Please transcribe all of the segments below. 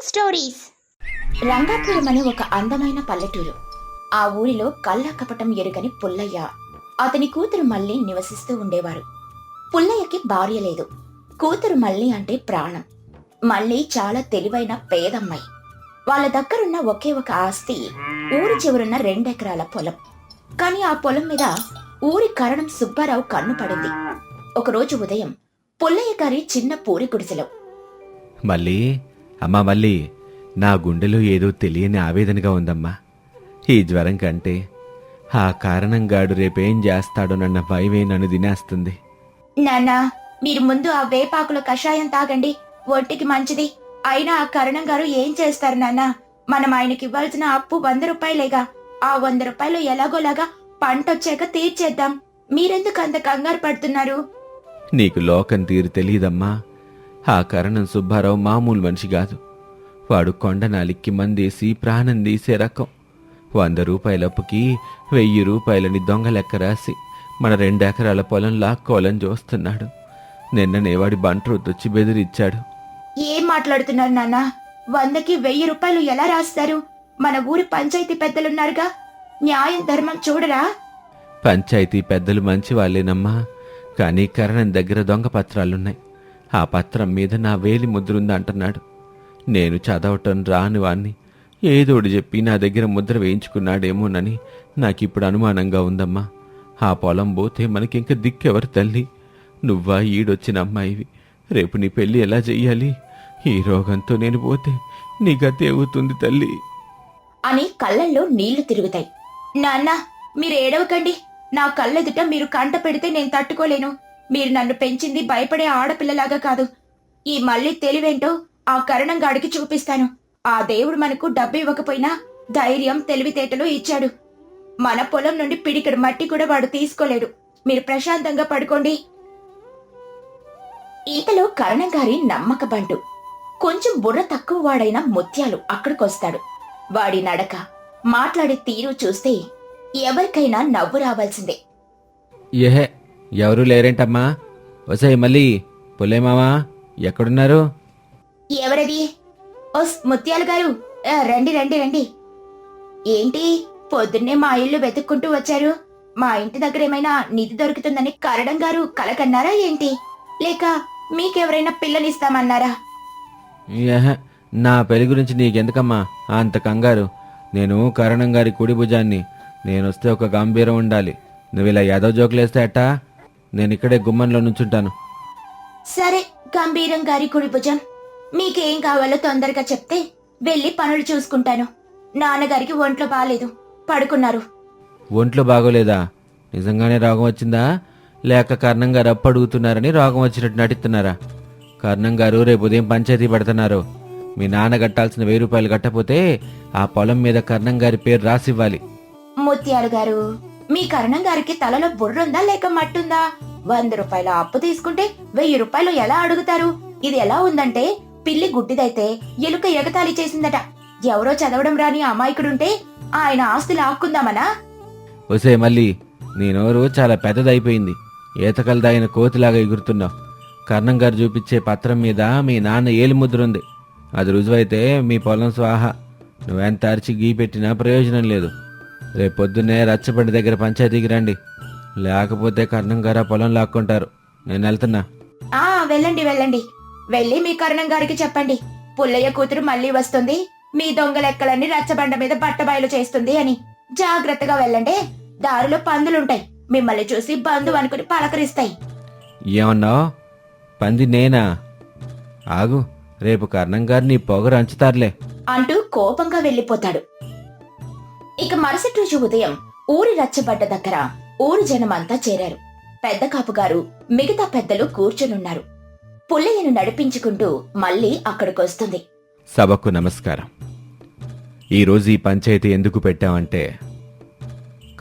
Stories. Rangapuram అనే ఒక అందమైన పల్లెటూరు. ఆ ఊరిలో కళ్ళకపటం ఎరుగని పుల్లయ్య, అతని కూతురు మల్లి నివసిస్తూ ఉండేవారు. పుల్లయ్యకి భార్య లేదు. కూతురు మల్లి అంటే ప్రాణం. మల్లి చాలా తెలివైన పేదమ్మాయి. వాళ్ళ దగ్గరున్న ఒకే ఒక ఆస్తి ఊరి చివరున్న 2 ఎకరాల పొలం. కాని ఆ పొలం మీద ఊరి కరణం సుబ్బారావు కన్ను పడింది. ఒకరోజు ఉదయం పుల్లయ్య గారి చిన్న పూరి గుడిసెలో, మళ్ళీ అమ్మా మళ్ళీ నా గుండెలో ఏదో తెలియని ఆవేదనగా ఉందమ్మా. ఈ జ్వరం కంటే ఆ కారణంగాడు రేపేం చేస్తాడోనన్న భయమే నన్ను తినేస్తుంది. నాన్నా, మీరు ముందు ఆ వేపాకుల కషాయం తాగండి, ఒంటికి మంచిది. అయినా ఆ కరణం గారు ఏం చేస్తారు నాన్నా? మనం ఆయనకి ఇవ్వాల్సిన అప్పు 100 రూపాయలేగా. ఆ 100 రూపాయలు ఎలాగోలాగా పంటొచ్చాక తీర్చేద్దాం. మీరెందుకు అంత కంగారు పడుతున్నారు? నీకు లోకం తీరు తెలియదమ్మా. ఆ కారణం సుబ్బారావు మామూలు మనిషి కాదు. వాడు కొండనాలిక్కి మందేసి ప్రాణం తీసే రకం. 100 రూపాయల అప్పుకి 1000 రూపాయలని దొంగ లెక్క రాసి మన 2 ఎకరాల పొలం లాక్కోవాలని చూస్తున్నాడు. నిన్ననే వాడి బంట్రోతొచ్చి బెదిరిచ్చాడు. ఏం మాట్లాడుతున్నారు నాన్నా? 100కి 1000 రూపాయలు ఎలా రాస్తారు? మన ఊరి పంచాయతీ పెద్దలున్నారుగా, న్యాయం ధర్మం చూడరా? పంచాయతీ పెద్దలు మంచి వాళ్ళేనమ్మా. కానీ కరణం దగ్గర దొంగ పత్రాలున్నాయి. ఆ పత్రం మీద నా వేలి ముద్రుందంటున్నాడు. నేను చదవటం రాని వాణ్ణి ఏదోడు చెప్పి నా దగ్గర ముద్ర వేయించుకున్నాడేమోనని నాకిప్పుడు అనుమానంగా ఉందమ్మా. ఆ పొలం పోతే మనకింక దిక్కెవరు తల్లి? నువ్వా ఈడొచ్చిన అమ్మాయివి. రేపు నీ పెళ్లి ఎలా చెయ్యాలి? ఈ రోగంతో నేను పోతే నీ గతి అవుతుంది తల్లి అని కళ్ళల్లో నీళ్లు తిరుగుతాయి. నాన్నా, మీరు ఏడవకండి. నా కళ్ళెదుట మీరు కంట పెడితే నేను తట్టుకోలేను. మీరు నన్ను పెంచింది భయపడే ఆడపిల్లలాగా కాదు. ఈ మళ్ళీ తెలివేంటో ఆ కరణంగాడికి చూపిస్తాను. ఆ దేవుడు మనకు డబ్బు ఇవ్వకపోయినా ధైర్యం, తెలివితేటలు ఇచ్చాడు. మన పొలం నుండి పిడికెడు మట్టి కూడా వాడు తీసుకోలేడు. మీరు ప్రశాంతంగా పడుకోండి. ఇంతలో కరణంగారి నమ్మకబంటు, కొంచెం బుర్ర తక్కువ వాడైన ముత్యాలు అక్కడికొస్తాడు. వాడి నడక, మాట్లాడే తీరు చూస్తే ఎవరికైనా నవ్వు రావాల్సిందే. ఏహే, ఎవరూ లేరేంటమ్మా? వసాయి మళ్ళీ పుల్లేమావా ఎక్కడున్నారు? ఎవరది? ఓస్ ముత్యాలు గారు, రండి రండి రండి. ఏంటి పొద్దున్నే మా ఇల్లు వెతుక్కుంటూ వచ్చారు? మా ఇంటి దగ్గర ఏమైనా నిధి దొరుకుతుందని కరణం గారు కలకన్నారా ఏంటి? లేక మీకెవరైనా పిల్లనిస్తామన్నారా? ఏహే, నా పెళ్లి గురించి నీకెందుకమ్మా అంత కంగారు? నేను కరణం గారి కుడి భుజాన్ని. నేనొస్తే ఒక గంభీరం ఉండాలి. నువ్వు ఇలా యాదవ్ జోకులేస్తే అట్టా? నేను ఇక్కడే గుమ్మంలో నుంచుంటాను. సరే, గంభీరం గారి కుడి భుజం. మీకేం కావాలో తొందరగా చెప్తే వెళ్ళి పనులు చూసుకుంటాను. నాన్నగారికి ఒంట్లో బాలేదు, పడుకున్నారు. ఒంట్లో బాగోలేదా? నిజంగానే రోగం వచ్చిందా? లేక కర్ణం గారు అప్పు అడుగుతున్నారని రోగం వచ్చినట్టు నటిస్తున్నారా? కర్ణం గారు రేపు ఉదయం పంచాయతీ పెడుతున్నారు. మీ నాన్న కట్టాల్సిన 1000 రూపాయలు కట్టపోతే ఆ పొలం మీద కర్ణం గారి పేరు రాసివ్వాలి. ముత్యాలు గారు, మీ కరణం గారికి తలలో బుర్రుందా లేక మట్టుందా? 100 రూపాయల అప్పు తీసుకుంటే 1000 రూపాయలు ఎలా అడుగుతారు? ఇది ఎలా ఉందంటే, పిల్లి గుడ్డిదైతే ఎలుక ఎగతాళి చేసిందట. ఎవరో చదవడం రాని అమాయకుడుంటే ఆయన ఆస్తి లాక్కుందామనా? ఒసే మళ్ళీ నీ నోరు చాలా పెద్దదైపోయింది. ఈతకలు దాగిన కోతిలాగా ఎగురుతున్నావు. కర్ణం గారు చూపించే పత్రం మీద మీ నాన్న ఏలిముద్ర ఉంది. అది రుజువైతే మీ పొలం స్వాహ. నువ్వెంత అరిచి గీ పెట్టినా ప్రయోజనం లేదు. రేపు పొద్దున్నే రచ్చబండి దగ్గర పంచాయతీకి రండి. లేకపోతే కర్ణం గారు ఆ పొలం లాక్కుంటారు. నేను వెళ్తున్నా. వెళ్ళండి వెళ్ళండి. వెళ్ళి మీ కరణం గారికి చెప్పండి, పుల్లయ్య కూతురు మళ్ళీ వస్తుంది, మీ దొంగ లెక్కలన్నీ రచ్చబండ మీద బట్టబయలు చేస్తుంది అని. జాగ్రత్తగా వెళ్ళండి. దారిలో పందులుంటాయి, మిమ్మల్ని చూసి బంధు అనుకుని పలకరిస్తాయి. ఏమన్నావు? పంది నేనా? ఆగు, రేపు కర్ణం గారు నీ పొగరు అంచుతారులే అంటూ కోపంగా వెళ్ళిపోతాడు. ఇక మరుసటి రోజు ఉదయం ఊరి రచ్చబడ్డ దగ్గర ఊరి జనమంతా చేరారు. పెద్ద కాపుగారు మిగతా పెద్దలు కూర్చునున్నారు. పుల్లయ్యను నడిపించుకుంటూ మళ్ళీ అక్కడికొస్తుంది. సభకు నమస్కారం. ఈరోజు ఈ పంచాయతీ ఎందుకు పెట్టామంటే,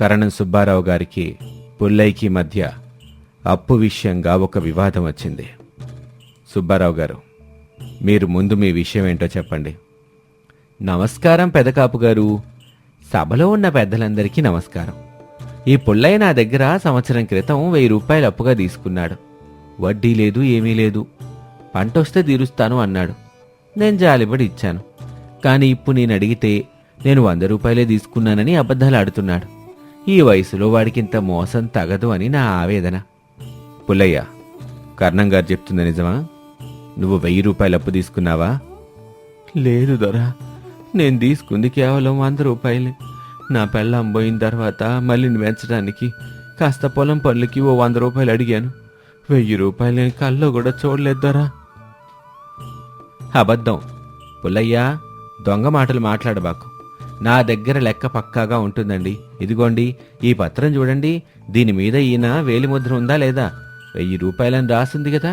కరణం సుబ్బారావు గారికి పుల్లయ్యకి మధ్య అప్పు విషయంగా ఒక వివాదం వచ్చింది. సుబ్బారావు గారు, మీరు ముందు మీ విషయం ఏంటో చెప్పండి. నమస్కారం పెదకాపు గారు. సభలో ఉన్న పెద్దలందరికీ నమస్కారం. ఈ పుల్లయ్య నా దగ్గర సంవత్సరం క్రితం 1000 రూపాయలు అప్పుగా తీసుకున్నాడు. వడ్డీ లేదు, ఏమీ లేదు. పంటొస్తే తీరుస్తాను అన్నాడు. నేను జాలిపడి ఇచ్చాను. కానీ ఇప్పుడు నేను అడిగితే నేను 100 రూపాయలే తీసుకున్నానని అబద్ధాలు ఆడుతున్నాడు. ఈ వయసులో వాడికింత మోసం తగదు అని నా ఆవేదన. పుల్లయ్య, కర్ణం గారు చెప్తుంది నిజమా? నువ్వు 1000 రూపాయలు అప్పు తీసుకున్నావా? లేదు దొరా, నేను తీసుకుంది కేవలం 100 రూపాయలే. నా పెళ్ళం పోయిన తర్వాత మళ్ళీ పెంచడానికి కాస్త పొలం పనులకి ఓ 100 రూపాయలు అడిగాను. 1000 రూపాయలు నేను కల్లో కూడా చూడలేదు దొరా. అబద్ధం. పుల్లయ్య, దొంగ మాటలు మాట్లాడబాకు. నా దగ్గర లెక్క పక్కాగా ఉంటుందండి. ఇదిగోండి, ఈ పత్రం చూడండి. దీని మీద ఈయన వేలిముద్ర ఉందా లేదా? 1000 రూపాయలని రాసింది కదా.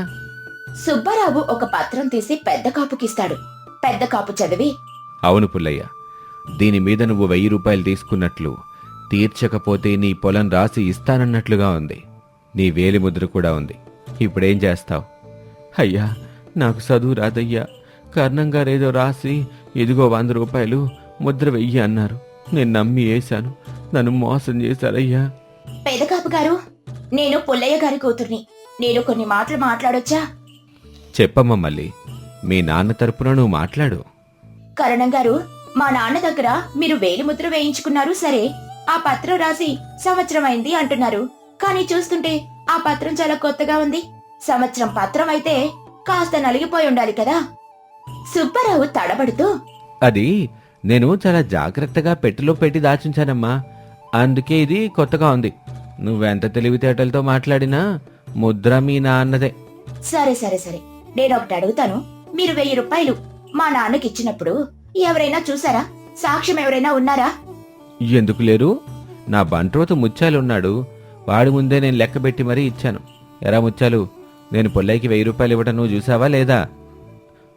సుబ్బారావు ఒక పత్రం తీసి పెద్ద కాపుకిస్తాడు. పెద్ద కాపు చదివి, అవును పుల్లయ్య, దీని మీద నువ్వు 1000 రూపాయలు తీసుకున్నట్లు, తీర్చకపోతే నీ పొలం రాసి ఇస్తానన్నట్లుగా ఉంది. నీ వేలిముద్ర కూడా ఉంది. ఇప్పుడేం చేస్తావు? అయ్యా, నాకు చదువు రాదయ్యా. కర్ణం గారేదో రాసి ఇదిగో 100 రూపాయలు ముద్ర వెయ్యి అన్నారు. నేను నమ్మి వేశాను. నన్ను మోసం చేశారయ్యా. పెదకాపు గారు, నేను పుల్లయ్య గారి కూతుర్ని. నేను కొన్ని మాటలు మాట్లాడొచ్చా? చెప్పమ్మా మళ్ళీ. మీ నాన్న తరపున నువ్వు మాట్లాడు. కరణం గారు, మా నాన్న దగ్గర మీరు వేలిముద్ర వేయించుకున్నారు సరే, ఆ పత్రం రాసి సంవత్సరం అయింది అంటున్నారు. కానీ చూస్తుంటే ఆ పత్రం చాలా కొత్తగా ఉంది. సంవత్సరం పత్రం అయితే కాస్త నలిగిపోయి ఉండాలి కదా. సుబ్బారావు తడబడుతూ, అది నేను చాలా జాగ్రత్తగా పెట్టెలో పెట్టి దాచుంచానమ్మా. అందుకే ఇది కొత్తగా ఉంది. నువ్వెంత తెలివితేటలతో మాట్లాడినా ముద్ర మీ నాన్నదే. సరే సరే సరే, నేనొకటి అడుగుతాను. మీరు 1000 రూపాయలు మా నాన్నకి ఇచ్చినప్పుడు ఎవరైనా చూసారా? సాక్ష్యం ఎవరైనా ఉన్నారా? ఎందుకు లేరు? నా బంట్రోతు ముత్యాలున్నాడు. వాడి ముందే నేను లెక్కబెట్టి మరీ ఇచ్చాను. ఎరా ముత్యాలు, నేను పుల్లయ్యకి 1000 రూపాయలు ఇవ్వటం నువ్వు చూసావా లేదా?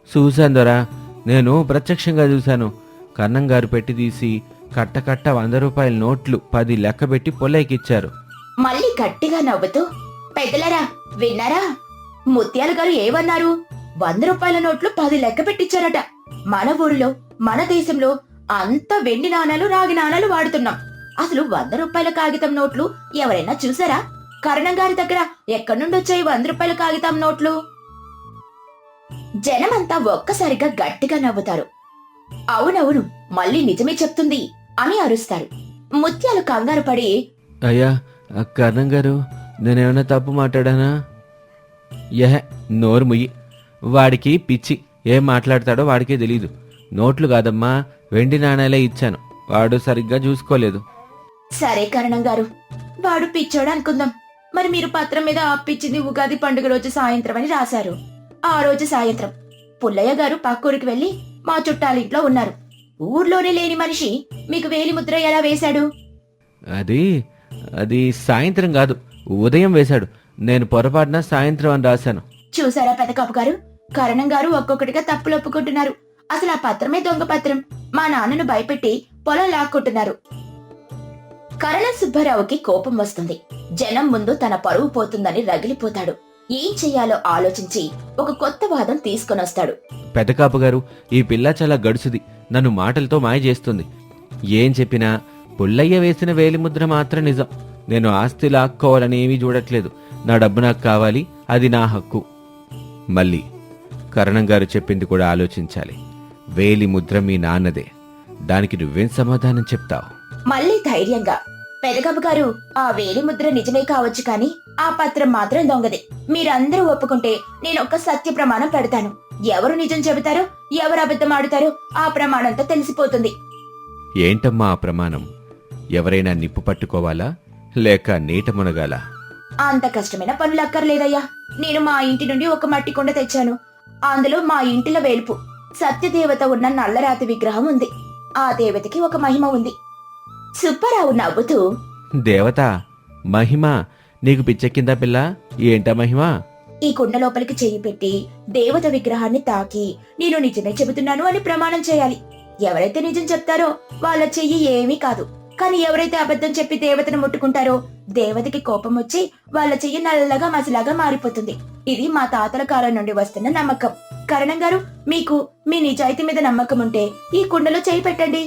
చూశాను దొరా, నేను ప్రత్యక్షంగా చూశాను. కర్ణం గారు పెట్టి తీసి కట్ట 100 రూపాయల నోట్లు 10 లెక్కబెట్టి పుల్లయ్యకి ఇచ్చారు. మళ్ళీ గట్టిగా నవ్వుతూ, పెద్దలరా విన్నారా? ముత్యాలు గారు ఏమన్నారు? 100 రూపాయల నోట్లు 10 లెక్క పెట్టించారట. మన ఊరిలో, మన దేశంలో అంత వెండి నాణాలు, రాగి నాణాలు వాడుతున్నాం. అసలు 100 రూపాయల కాగితం నోట్లు ఎవరైనా చూసారా? కరణం గారి దగ్గర ఎక్కడి నుండి వచ్చాయి 100 రూపాయల కాగితం నోట్లు? జనమంతా ఒక్కసారిగా గట్టిగా నవ్వుతారు. అవునవును, మళ్ళీ నిజమే చెప్తుంది అని అరుస్తారు. ముత్యాలు కంగారు పడి, అయ్యా కర్ణం గారు, నేనేమన్నా తప్పు మాట్లాడానా? నోరు ముయ్యి. వాడికి పిచ్చి. ఏం మాట్లాడతాడో వాడికే తెలీదు. నోట్లు కాదమ్మా, వెండి నాణాలే ఇచ్చాను. వాడు సరిగ్గా చూసుకోలేదు. సరే కరణం గారు, వాడు పిచ్చోడు అనుకుందాం. మరి మీరు పత్రం మీద అప్పిచ్చింది ఉగాది పండుగ రోజు సాయంత్రం అని రాశారు. ఆ రోజు సాయంత్రం పుల్లయ్య గారు పక్కూరికి వెళ్లి మా చుట్టాలింట్లో ఉన్నారు. ఊర్లోనే లేని మనిషి మీకు వేలిముద్ర ఎలా వేశాడు? అది సాయంత్రం కాదు, ఉదయం వేశాడు. నేను పొరపాటున సాయంత్రం అని రాశాను. చూసారా పెదకాపు గారు, కరణం గారు ఒక్కొక్కటిగా తప్పులు ఒప్పుకుంటున్నారు. అసలు ఆ పత్రమే దొంగ పత్రం. మా నాన్నను భయపెట్టి పొలం లాక్కుంటున్నారు. కరణం సుబ్బారావుకి కోపం వస్తుంది. జనం ముందు తన పరువు పోతుందని రగిలిపోతాడు. ఏం చెయ్యాలో ఆలోచించి ఒక కొత్త వాదం తీసుకొనొస్తాడు. పెదకాపు గారు, ఈ పిల్ల చాలా గడుసుది. నన్ను మాటలతో మాయ చేస్తుంది. ఏం చెప్పినా పుల్లయ్య వేసిన వేలిముద్ర మాత్రం నిజం. నేను ఆస్తి లాక్కోవాలని ఏమీ చూడట్లేదు. నా డబ్బు నాకు కావాలి, అది నా హక్కు. మళ్ళీ కరణం గారు చెప్పింది కూడా ఆలోచించాలి. వేలిముద్ర మీ నాన్నదే. దానికి నువ్వేం సమాధానం చెప్తావు? మళ్ళీ ధైర్యంగా, పెదగబ్బు గారు, ఆ వేలిముద్ర నిజమే కావచ్చు కానీ ఆ పత్రం మాత్రం దొంగదే. మీరందరూ ఒప్పుకుంటే నేను ఒక సత్య ప్రమాణం పెడతాను. ఎవరు నిజం చెబుతారో, ఎవరు అబద్ధం ఆడుతారో ఆ ప్రమాణంతో తెలిసిపోతుంది. ఏంటమ్మా ఆ ప్రమాణం? ఎవరైనా నిప్పు పట్టుకోవాలా లేక నీట మునగాల? అంత కష్టమైన పనులు అక్కర్లేదయ్యా. నేను మా ఇంటి నుండి ఒక మట్టి కుండ తెచ్చాను. అందులో మా ఇంటిలో వేల్పు సత్యదేవత ఉన్న నల్లరాతి విగ్రహం ఉంది. ఆ దేవతకి ఒక మహిమ ఉంది. సుబ్బారావు నవ్వుతూ, దేవత మహిమ? నీకు పిచ్చెక్కిందా పిల్ల? ఏంటా మహిమ? ఈ కుండ లోపలికి చెయ్యి పెట్టి దేవత విగ్రహాన్ని తాకి నేను నిజమే చెబుతున్నాను అని ప్రమాణం చేయాలి. ఎవరైతే నిజం చెప్తారో వాళ్ళ చెయ్యి ఏమీ కాదు. కానీ ఎవరైతే అబద్ధం చెప్పి దేవతను ముట్టుకుంటారో దేవతకి కోపం వచ్చి వాళ్ళ చెయ్యి నల్లగా మసిలాగా మారిపోతుంది. ఇది మా తాతల కాలం నుండి వస్తున్న నమ్మకం. కరణం గారు, మీకు మీ నిజాయితీ మీద నమ్మకం ఉంటే ఈ కుండలో చేయి పెట్టండి.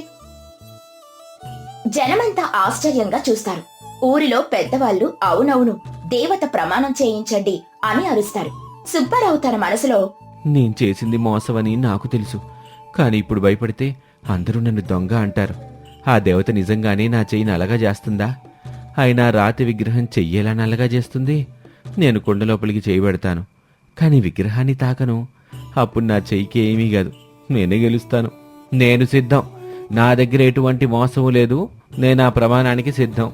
జనమంతా ఆశ్చర్యంగా చూస్తారు. ఊరిలో పెద్దవాళ్ళు అవునవును దేవత ప్రమాణం చేయించండి అని అరుస్తారు. సుబ్బారావు తన మనసులో, నేను చేసింది మోసమని నాకు తెలుసు, కానీ ఇప్పుడు భయపడితే అందరూ నన్ను దొంగ అంటారు. ఆ దేవత నిజంగానే నా చెయ్యి నల్లగా చేస్తుందా? అయినా రాతి విగ్రహం చెయ్యేలా నల్లగా చేస్తుంది. నేను కుండ లోపలికి చేయి పెడతాను, కానీ విగ్రహాన్ని తాకను. అప్పుడు నా చెయ్యికి ఏమీ కాదు, నేనే గెలుస్తాను. నేను సిద్ధం. నా దగ్గర ఎటువంటి మోసము లేదు. నేను ఆ ప్రమాణానికి సిద్ధం.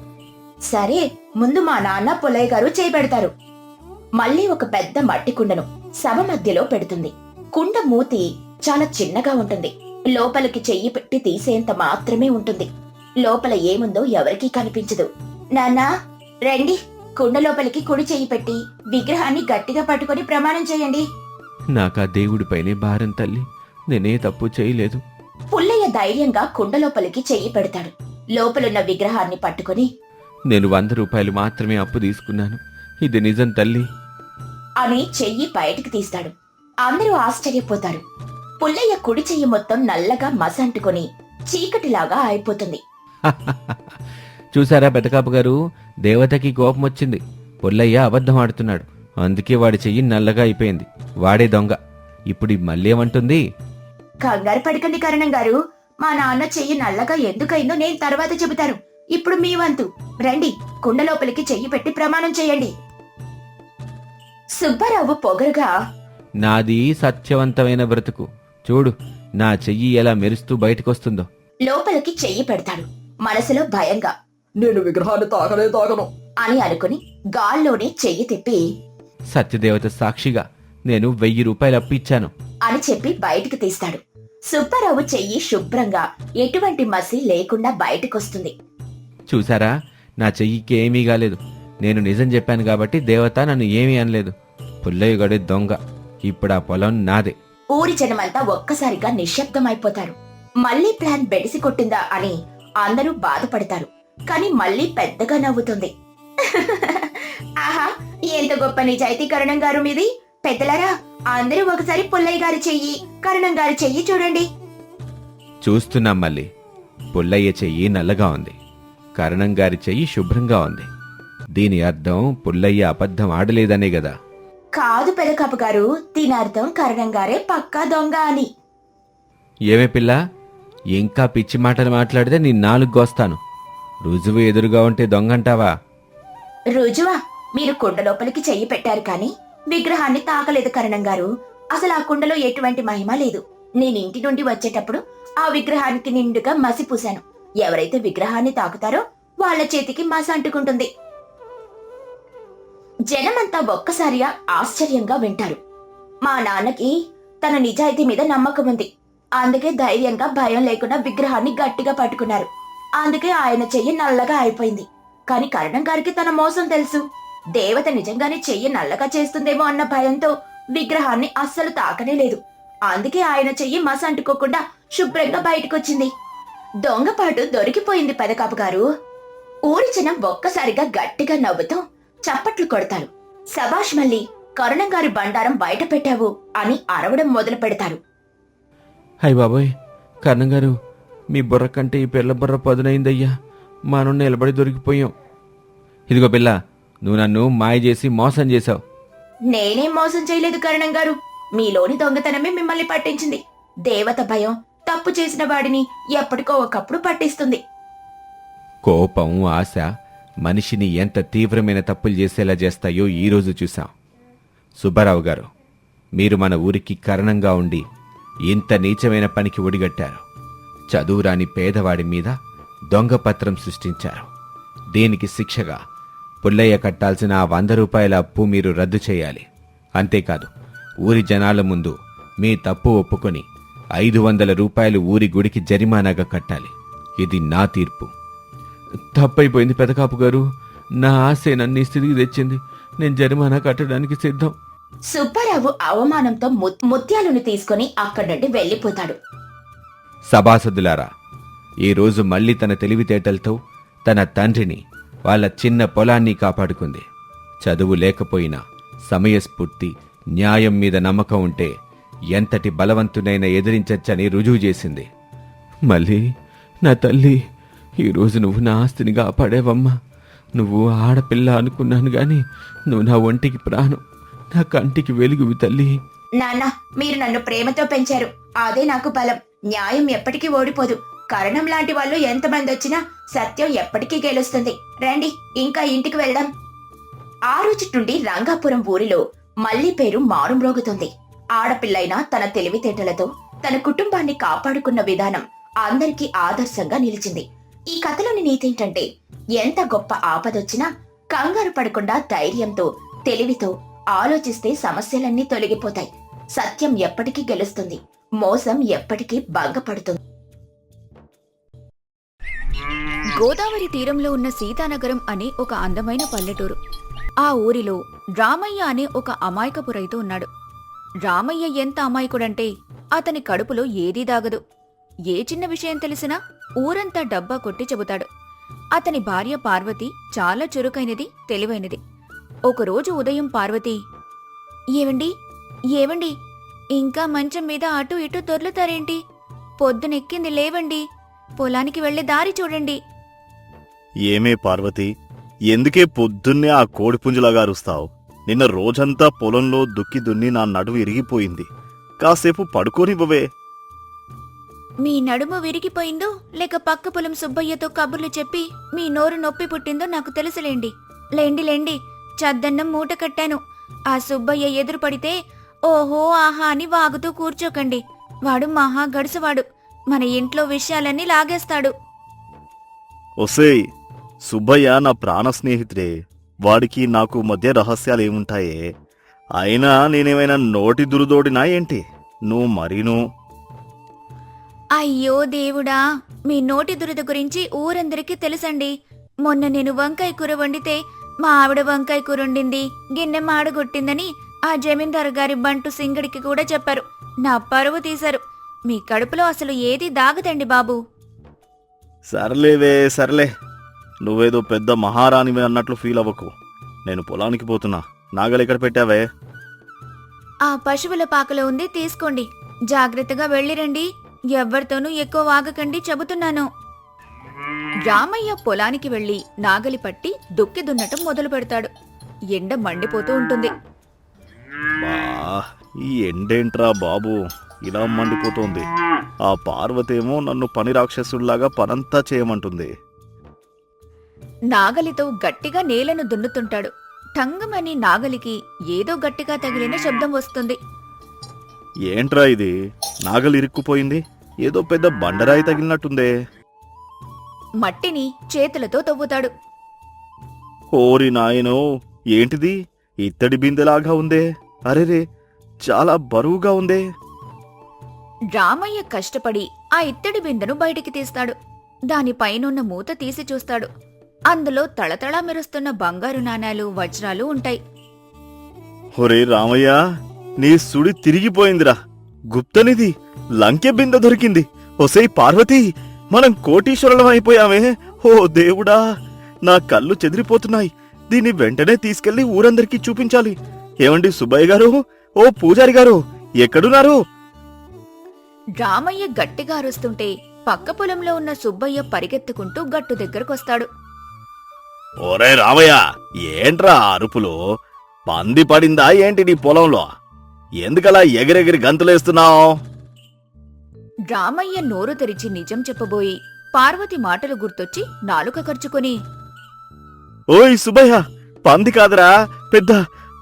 సరే, ముందు మా నాన్న పుల్లయ్య గారు చేయి పెడతారు. మళ్ళీ ఒక పెద్ద మట్టి కుండను సభ మధ్యలో పెడుతుంది. కుండ మూతి చాలా చిన్నగా ఉంటుంది. లోపలికి చెయ్యి పెట్టి తీసేంత మాత్రమే ఉంటుంది. లోపల ఏముందో ఎవరికీ కనిపించదు. నాన్నా, రండి, కుండ లోపలికి కుడి చెయ్యి పెట్టి విగ్రహాన్ని గట్టిగా పట్టుకొని ప్రమాణం చేయండి. నాకా దేవుడిపైనే భారం తల్లి, నేనే తప్పు చేయలేదు. పుల్లయ్య ధైర్యంగా కుండ లోపలికి చెయ్యి పెడతాడు. లోపలున్న విగ్రహాన్ని పట్టుకొని, నేను 100 రూపాయలు మాత్రమే అప్పు తీసుకున్నాను, ఇది నిజం తల్లి అని చెయ్యి బయటికి తీస్తాడు. అందరూ ఆశ్చర్యపోతారు. పుల్లయ్య కుడి చెయ్యి మొత్తం నల్లగా మసంటుకొని చీకటిలాగా అయిపోతుంది. చూసారా పెదకాపు గారు, దేవతకి కోపం వచ్చింది. పుల్లయ్య అబద్ధం ఆడుతున్నాడు, అందుకే వాడి చెయ్యి నల్లగా అయిపోయింది. వాడే దొంగ. ఇప్పుడు మళ్ళేమంటుంది? కంగారు పడకండి కరణం గారు, మా నాన్న చెయ్యి నల్లగా ఎందుకైందో నేను తర్వాత చెబుతాను. ఇప్పుడు మీ వంతు. రండి, కుండ లోపలికి చెయ్యి పెట్టి ప్రమాణం చేయండి. సుబ్బారావు పొగరుగా, నాది సత్యవంతమైన బ్రతుకు. చూడు, నా చెయ్యి ఎలా మెరుస్తూ బయటకొస్తుందో. లోపలికి చెయ్యి పెడతాడు. మనసులో భయంగా, నేను విగ్రహాన్ని తాకను అని అనుకుని గాల్లోనే చెయ్యి తిప్పి, సత్యదేవత సాక్షిగా నేను 1000 రూపాయలు అప్పిచ్చాను అని చెప్పి బయటికి తీస్తాడు. సుబ్బారావు చెయ్యి శుభ్రంగా ఎటువంటి మసి లేకుండా బయటకొస్తుంది. చూసారా, నా చెయ్యికి ఏమీ కాలేదు. నేను నిజం చెప్పాను కాబట్టి దేవత నన్ను ఏమీ అనలేదు. పుల్లయ్య గడే దొంగ. ఇప్పుడు ఆ పొలం నాదే. ఊరి జనమంతా ఒక్కసారిగా నిశ్శబ్దమైపోతారు. మళ్లీ ప్లాన్ బెడిసి కొట్టిందా అని అందరూ బాధపడతారు. కాని మళ్లీ పెద్దగా నవ్వుతుంది. ఆహా, ఎంత గొప్ప నిజాయితీ కరణం గారు మీది. పెద్దలారా, అందరూ ఒకసారి పుల్లయ్య గారి చెయ్యి, కరణం గారి చెయ్యి చూడండి. చూస్తున్నాం మళ్ళీ. పుల్లయ్య చెయ్యి నల్లగా ఉంది, కరణం గారి చెయ్యి శుభ్రంగా ఉంది. దీని అర్థం పుల్లయ్య అబద్ధం ఆడలేదనే గదా? కాదు పెదకాపు గారు, దీని అర్థం కరణం గారే పక్కా దొంగ అని. ఏమే పిల్ల, ఇంకా పిచ్చి మాటలు మాట్లాడితే నీ 4 గోస్తాను. రుజువు ఎదురుగా ఉంటే దొంగంటావా? రుజువా? మీరు కుండ లోపలికి చెయ్యి పెట్టారు కానీ విగ్రహాన్ని తాకలేదు కరణం గారు. అసలు ఆ కుండలో ఎటువంటి మహిమ లేదు. నేను ఇంటి నుండి వచ్చేటప్పుడు ఆ విగ్రహానికి నిండుగా మసి పూశాను. ఎవరైతే విగ్రహాన్ని తాకుతారో వాళ్ళ చేతికి మసి అంటుకుంటుంది. జనమంతా ఒక్కసారిగా ఆశ్చర్యంగా వింటారు. మా నాన్నకి తన నిజాయితీ మీద నమ్మకం ఉంది. అందుకే ధైర్యంగా భయం లేకుండా విగ్రహాన్ని గట్టిగా పట్టుకున్నారు. అందుకే ఆయన చెయ్యి నల్లగా అయిపోయింది. కాని కరణం గారికి తన మోసం తెలుసు. దేవత నిజంగానే చెయ్యి నల్లగా చేస్తుందేమో అన్న భయంతో విగ్రహాన్ని అస్సలు తాకనే లేదు. అందుకే ఆయన చెయ్యి మస అంటుకోకుండా శుభ్రంగా బయటకొచ్చింది. దొంగపాటు దొరికిపోయింది పెదకాపు గారు. ఊరి జనం ఒక్కసారిగా గట్టిగా నవ్వుతూ చప్పట్లు కొడతారు. సభాష్, మళ్ళీ కరుణం గారి బండారం బయట పెట్టావు అని అరవడం మొదలు పెడతారు. హై బాబోయ్, కరణం గారు, మీ బుర్ర కంటే ఈ పిల్ల బుర్ర పదునైందయ్యా. మనం నిలబడి దొరికిపోయాం. ఇదిగో పిల్ల, నువ్వు నన్ను మాయ చేసి మోసం చేశావు. నేనేం మోసం చేయలేదు కరుణం గారు. మీలోని దొంగతనమే మిమ్మల్ని పట్టించింది. దేవత భయం తప్పు చేసిన వాడిని ఎప్పటికో ఒకప్పుడు పట్టిస్తుంది. కోపం, ఆశ మనిషిని ఎంత తీవ్రమైన తప్పులు చేసేలా చేస్తాయో ఈరోజు చూశాం. సుబ్బారావు గారు, మీరు మన ఊరికి కారణంగా ఉండి ఇంత నీచమైన పనికి ఒడిగట్టారు. చదువురాని పేదవాడి మీద దొంగపత్రం సృష్టించారు. దీనికి శిక్షగా పుల్లయ్య కట్టాల్సిన ఆ 100 రూపాయల అప్పు మీరు రద్దు చేయాలి. అంతేకాదు, ఊరి జనాల ముందు మీ తప్పు ఒప్పుకొని 500 రూపాయలు ఊరి గుడికి జరిమానాగా కట్టాలి. ఇది నా తీర్పు. తప్పైపోయింది పెదకాపు గారు. నా ఆశే నన్ను స్థితికి తెచ్చింది. నేను జరిమానా కట్టడానికి సిద్ధం. సుబ్బారావు అవమానంతో ముత్యాలను తీసుకుని అక్కడి నుండి వెళ్లిపోతాడు. సభాసదులారా, ఈరోజు మళ్ళీ తన తెలివితేటలతో తన తండ్రిని, వాళ్ళ చిన్న పొలాన్ని కాపాడుకుంది. చదువు లేకపోయినా సమయస్ఫూర్తి, న్యాయం మీద నమ్మకం ఉంటే ఎంతటి బలవంతునైనా ఎదిరించచ్చని రుజువు చేసింది. మళ్ళీ నా తల్లి, ఈరోజు నువ్వు నా ఆస్తిని కాపాడేవమ్మా. నువ్వు ఆడపిల్ల అనుకున్నాను గాని నువ్వు నా ఒంటికి ప్రాణం, నా కంటికి వెలుగువి తల్లి. నాన్న, మీరు నన్ను ప్రేమతో పెంచారు. అదే నాకు బలం. న్యాయం ఎప్పటికీ ఓడిపోదు. కరణం లాంటి వాళ్ళు ఎంతమంది వచ్చినా సత్యం ఎప్పటికీ గెలుస్తుంది. రండి ఇంకా ఇంటికి వెళ్దాం. ఆ రోజు నుండి రంగాపురం ఊరిలో మల్లి పేరు మారుమ్రోగుతుంది. ఆడపిల్లైన తన తెలివితేటలతో తన కుటుంబాన్ని కాపాడుకున్న విధానం అందరికీ ఆదర్శంగా నిలిచింది. ఈ కథలోని నీతేంటంటే, ఎంత గొప్ప ఆపదొచ్చినా కంగారు పడకుండా ధైర్యంతో, తెలివితో ఆలోచిస్తే సమస్యలన్నీ తొలగిపోతాయి. సత్యం ఎప్పటికీ గెలుస్తుంది, మోసం ఎప్పటికీ భంగపడుతుంది. గోదావరి తీరంలో ఉన్న సీతానగరం అనే ఒక అందమైన పల్లెటూరు. ఆ ఊరిలో రామయ్య అనే ఒక అమాయకపు రైతు ఉన్నాడు. రామయ్య ఎంత అమాయకుడంటే అతని కడుపులో ఏదీ దాగదు. ఏ చిన్న విషయం తెలిసినా ఊరంతా డబ్బా కొట్టి చెబుతాడు. అతని భార్య పార్వతి చాలా చురుకైనది, తెలివైనది. ఒకరోజు ఉదయం పార్వతి, ఏవండి ఏవండి, ఇంకా మంచం మీద అటు ఇటు దొర్లుతారేంటి? పొద్దునెక్కింది లేవండి, పొలానికి వెళ్లే దారి చూడండి. ఏమే పార్వతి, ఎందుకే పొద్దున్నే ఆ కోడిపుంజులాగా అరుస్తావు? నిన్న రోజంతా పొలంలో దుక్కి దున్ని నా నడుము ఇరిగిపోయింది. కాసేపు పడుకోనివ్వవే. మీ నడుము విరిగిపోయిందో లేక పక్క పొలం సుబ్బయ్యతో కబుర్లు చెప్పి మీ నోరు నొప్పి పుట్టిందో నాకు తెలుసులేండి. లేండి లేండి, చద్దన్నం మూట కట్టాను. ఆ సుబ్బయ్య ఎదురు పడితే ఓహో ఆహా అని వాగుతూ కూర్చోకండి. వాడు మహా గడుసువాడు, మన ఇంట్లో విషయాలన్నీ లాగేస్తాడు. ఒసేయ్, సుబ్బయ్య నా ప్రాణ స్నేహితుడే. వాడికి నాకు మధ్య రహస్యాలేముంటాయే? అయినా నేనేమైనా నోటి దురుదోడినా ఏంటి? నువ్వు మరీను. అయ్యో దేవుడా, మీ నోటి దురద గురించి ఊరందరికీ తెలుసండి. మొన్న నేను వంకాయ కూర వండితే మా ఆవిడ వంకాయ కూర వండింది, గిన్నె మాడగొట్టిందని ఆ జమీందారు గారి బంటు సింగడికి కూడా చెప్పారు. నా పరువు తీశారు. మీ కడుపులో అసలు ఏది దాగదండి బాబు. సర్లేవే సర్లే, నువ్వేదో పెద్ద మహారాణివే అన్నట్లు ఫీల్ అవ్వకు. నేను పొలానికి పోతున్నా. నాగలెక్కడ పెట్టావే? ఆ పశువుల పాకలో ఉంది, తీసుకోండి. జాగ్రత్తగా వెళ్ళిరండి. ఎవ్వరితోనూ ఎక్కువ వాగకండి చెబుతున్నాను. రామయ్య పొలానికి వెళ్లి నాగలి పట్టి దుక్కి దున్నటం మొదలు పెడతాడు. ఎండ మండిపోతూ ఉంటుంది. బా, ఈ ఎండేంట్రా బాబు ఇలా మండిపోతోంది. ఆ పార్వతేమో నన్ను పని రాక్షసుల్లాగా పనంతా చేయమంటుంది. నాగలితో గట్టిగా నేలను దున్నుతుంటాడు. టంగమని నాగలికి ఏదో గట్టిగా తగిలిన శబ్దం వస్తుంది. ఏంట్రా ఇది? నాగలి ఇరుక్కుపోయింది. ఏదో పెద్ద బండరాయి తగిలినట్టుందే. మట్టిని చేతులతో తవ్వుతాడు. ఓరి నాయనో, ఏంటిది? ఇత్తడి బిందెలాగా ఉందే. అరెరే, చాలా బరువుగా ఉందే. రామయ్య కష్టపడి ఆ ఇత్తడి బిందెను బయటికి తీస్తాడు. దానిపైనున్న మూత తీసి చూస్తాడు. అందులో తళతళ మెరుస్తున్న బంగారు నాణాలు, వజ్రాలు ఉంటాయి. ఒరే రామయ్య, నీ సుడి తిరిగిపోయిందిరా. గుప్తనిది, లంకె బిందె దొరికింది. ఒసేయ్ పార్వతి, మనం కోటీశ్వరులం అయిపోయామే. ఓ దేవుడా, నా కళ్ళు చెదిరిపోతున్నాయి. దీన్ని వెంటనే తీసుకెళ్లి ఊరందరికీ చూపించాలి. ఏమండి సుబ్బయ్య గారు, ఓ పూజారి గారు, ఎక్కడున్నారు? రామయ్య గట్టిగా అరుస్తుంటే పక్క పొలంలో ఉన్న సుబ్బయ్య పరిగెత్తుకుంటూ గట్టు దగ్గరకొస్తాడు. ఒరే రామయ్య, ఏంట్రా అరుపులు? పంది పడిందా ఏంటి నీ పొలంలో? ఎందుకలా ఎగిరెగిరి గంతులేస్తున్నావు? రామయ్య నోరు తెరిచి నిజం చెప్పబోయి పార్వతి మాటలు గుర్తొచ్చి నాలుక ఖర్చుకొని, ఓయ్ సుబ్బయ్య, పంది కాదురా, పెద్ద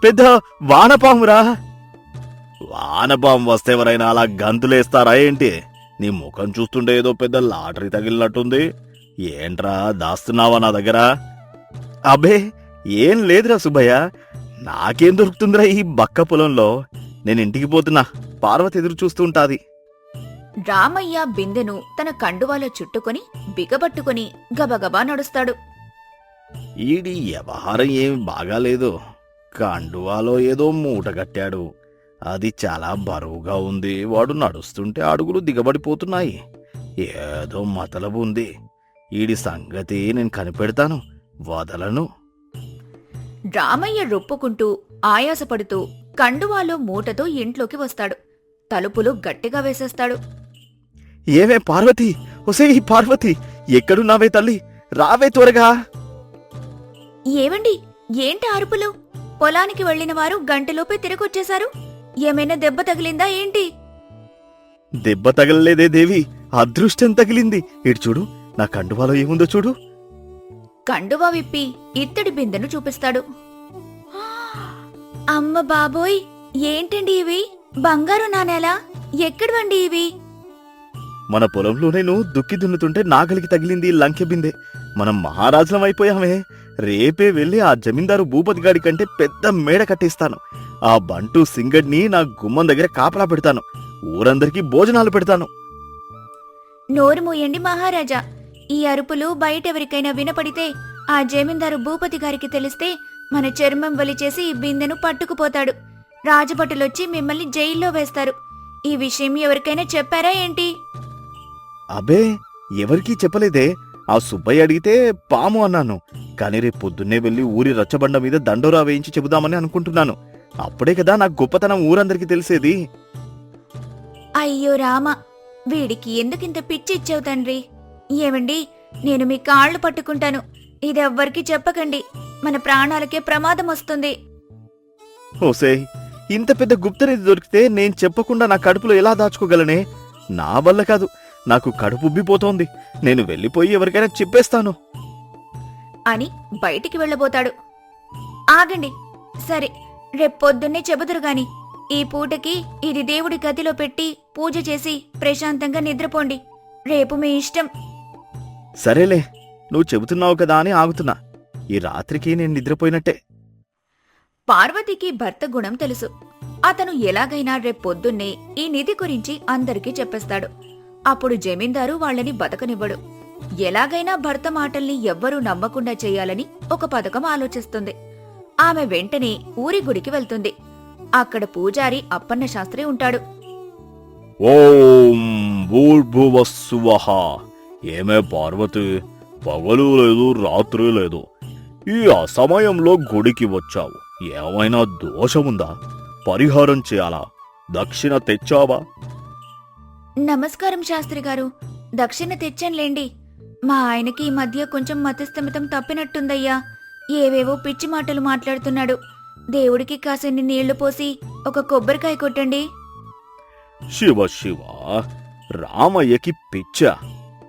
పెద్ద వానపామురా. వానపాము వస్తే ఎవరైనా అలా గంతులేస్తారా ఏంటి? నీ ముఖం చూస్తుంటే ఏదో పెద్ద లాటరీ తగిలినట్టుంది. ఏంట్రా దాస్తున్నావా నా దగ్గర? అబ్బే, ఏం లేదురా సుబ్బయ్య. నాకేం దొరుకుతుందిరా ఈ బక్క పొలంలో? నేను ఇంటికి పోతున్నా. పార్వతి ఎదురు చూస్తుంటాది. రామయ్య బిందెను తన కండువాలో చుట్టుకొని బిగబట్టుకుని గబగబా నడుస్తాడు. ఈడి వ్యవహారం ఏమి బాగాలేదు. కండువాలో ఏదో మూట కట్టాడు. అది చాలా బరువుగా ఉంది. వాడు నడుస్తుంటే అడుగులు దిగబడిపోతున్నాయి. ఏదో మతలబు ఉంది. ఈడి సంగతి నేను కనిపెడతాను, వదలను. రామయ్య రొప్పుకుంటూ ఆయాసపడుతూ కండువాలో మూటతో ఇంట్లోకి వస్తాడు. తలుపులు గట్టిగా వేసేస్తాడు. ఏమే పార్వతి, ఒసేయ్ పార్వతి, ఎక్కడున్నావే తల్లి? రావే త్వరగా. ఏవండి, ఏంటి అరుపులు? పొలానికి వెళ్లిన వారు గంటలోపే తిరిగొచ్చేశారు. ఏమైనా దెబ్బ తగిలిందా ఏంటి? దెబ్బ తగలలేదే దేవి, అదృష్టం తగిలింది. ఇటు చూడు, నా కండువాలో ఏముందో చూడు. కండువా విప్పి ఇత్తడి బిందెను చూపిస్తాడు. అమ్మ బాబోయ్, ఏంటండి ఇవి? బంగారు నాణేలా? ఎక్కడివండి ఇవి? మన పొలంలో నేను దుక్కి దున్నుతుంటే నాగలికి తగిలింది లంకె బిందె. మనం మహారాజులం అయిపోయామే. రేపే వెళ్ళి ఆ జమీందారు భూపతి గాడి కంటే పెద్ద మేడ కట్టిస్తాను. ఆ బంటు సింగడిని నా గుమ్మం దగ్గర కాపలా పెడతాను. ఊరందరికీ భోజనాలు పెడతాను. నోరు మూయండి మహారాజా. ఈ అరుపులు బయటెవరికైనా వినపడితే ఆ జమీందారు భూపతి గారికి తెలిస్తే మన చర్మం వలిచేసి ఈ బిందెను పట్టుకుపోతాడు. రాజభటులొచ్చి మిమ్మల్ని జైల్లో వేస్తారు. ఈ విషయం ఎవరికైనా చెప్పారా ఏంటి? అబే, ఎవరికీ చెప్పలేదే. ఆ సుబ్బయ్య అడిగితే పాము అన్నాను. కాని రేపు పొద్దున్నే వెళ్ళి ఊరి రచ్చబండ మీద దండోరా వేయించి చెబుదామని అనుకుంటున్నాను. అప్పుడే కదా నాకు గొప్పతనం ఊరందరికీ తెలిసేది. అయ్యో రామ, వీడికి ఎందుకింత పిచ్చి ఇచ్చావు తండ్రి? ఏమండి, నేను మీ కాళ్ళు పట్టుకుంటాను. ఇదెవ్వరికీ చెప్పకండి. మన ప్రాణాలకే ప్రమాదం వస్తుంది. ఓసేయ్, ఇంత పెద్ద గుప్తనిధి దొరికితే నేను చెప్పకుండా నా కడుపులో ఎలా దాచుకోగలనే? నా వల్ల కాదు. నాకు కడుపు ఉబ్బిపోతోంది. నేను వెళ్ళిపోయి ఎవరికైనా చెప్పేస్తాను అని బయటికి వెళ్ళబోతాడు. ఆగండి, సరే, రేపొద్దున్నే చెబుదురుగాని. ఈ పూటకి ఇది దేవుడి గదిలో పెట్టి పూజ చేసి ప్రశాంతంగా నిద్రపోండి. రేపు మీ ఇష్టం. సరేలే, నువ్వు చెబుతున్నావు కదా అని ఆగుతున్నా. ఈ రాత్రికి నేను నిద్రపోయినట్టే. పార్వతికి భర్త గుణం తెలుసు. అతను ఎలాగైనా రేపొద్దున్నే ఈ నిధి గురించి అందరికీ చెప్పేస్తాడు. అప్పుడు జమీందారు వాళ్ళని బతకనివ్వడు. ఎలాగైనా భర్త మాటల్ని ఎవ్వరూ నమ్మకుండా చేయాలని ఒక పథకం ఆలోచిస్తుంది. ఆమె వెంటనే ఊరి గుడికి వెళ్తుంది. అక్కడ పూజారి అప్పన్న శాస్త్రి ఉంటాడు. ఓం భూర్భువస్సువః. ఏమే పార్వతి, పగలు లేదు రాత్రి లేదు, ఈ అసమయంలో గుడికి వచ్చావు. ఏమైనా దోషముందా? పరిహారం చేయాలా? దక్షిణ తెచ్చావా? నమస్కారం శాస్త్రి గారు, దక్షిణ తెచ్చానులేండి. మా ఆయనకి ఈ మధ్య కొంచెం మతిస్థిమితం తప్పినట్టుందయ్యా. ఏవేవో పిచ్చి మాటలు మాట్లాడుతున్నాడు. దేవుడికి కాసిన్ని నీళ్లు పోసి ఒక కొబ్బరికాయ కొట్టండి. శివ శివ, రామయ్యకి పిచ్చ.